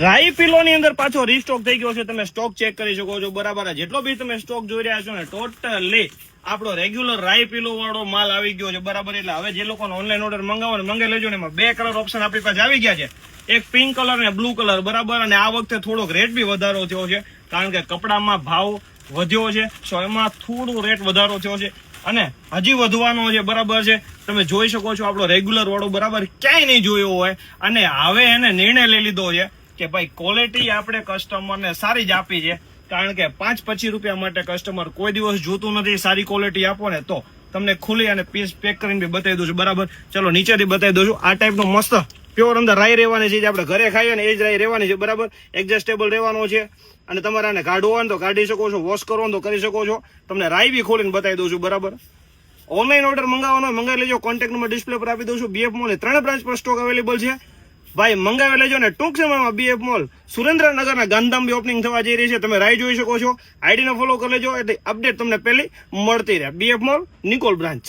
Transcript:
રાઈ પિલો ની અંદર પાછો રીસ્ટોક થઈ ગયો છે. તમે સ્ટોક ચેક કરી શકો છો. બરાબર, જેટલો બી તમે સ્ટોક જોઈ રહ્યા છો ને, ટોટલી આપણો રેગ્યુલર રાઈ પિલો વાળો માલ આવી ગયો છે. બરાબર, એટલે હવે જે લોકોને ઓનલાઈન ઓર્ડર મંગાવો ને મંગાવી લેજો ને. એમાં 2 કલર ઓપ્શન આપણી પાસે આવી ગયા છે, એક પિંક કલર ને બ્લુ કલર. બરાબર, અને આ વખતે થોડોક રેટ બી વધારો થયો છે, કારણ કે કપડામાં ભાવ વધ્યો છે, સો એમાં થોડું રેટ વધારો થયો છે અને હજી વધવાનો છે. બરાબર છે, તમે જોઈ શકો છો આપણો રેગ્યુલર વાળો બરાબર ક્યાંય નહીં જોયો હોય, અને હવે એને નિર્ણય લઈ લીધો છે કે ભાઈ ક્વોલિટી આપણે કસ્ટમરને સારી જ આપી છે, કારણ કે 5-25 રૂપિયા માટે કસ્ટમર કોઈ દિવસ જોતું નથી. સારી ક્વોલિટી આપો ને તો તમને ખુલ્લી અને પીસ પેક કરીને બી બતાવી દઉં છું. બરાબર, ચલો નીચેથી બતાવી દઉં છું. આ ટાઈપનો મસ્ત પ્યોર અંદર રાઈ રહેવાની છે, જે આપણે ઘરે ખાઈએ ને એ જ રાઈ રહેવાની છે. બરાબર, એડજસ્ટેબલ રહેવાનો છે, અને તમારે આને કાઢવો હોય તો કાઢી શકો છો, વોશ કરવો તો કરી શકો છો. તમને રાઈ બી ખોલીને બતાવી દઉં છું. બરાબર, ઓનલાઈન ઓર્ડર મંગાવવાનો મંગાવી લેજો. કોન્ટેક્ટ નંબર ડિસ્પ્લે પર આપી દઉં છું. બીએફ મોલ 3 બ્રાન્ચ પર સ્ટોક અવેલેબલ છે. ભાઈ મંગાવી લેજો ને. ટૂંક સમયમાં બીએફ મોલ સુરેન્દ્રનગરના ગાંધીધામ બી ઓપનિંગ થવા જઈ રહી છે. તમે રાઈ જોઈ શકો છો. આઈડીને ફોલો કરી લેજો, એટલે અપડેટ તમને પહેલી મળતી રહે. BF mall Nikol branch.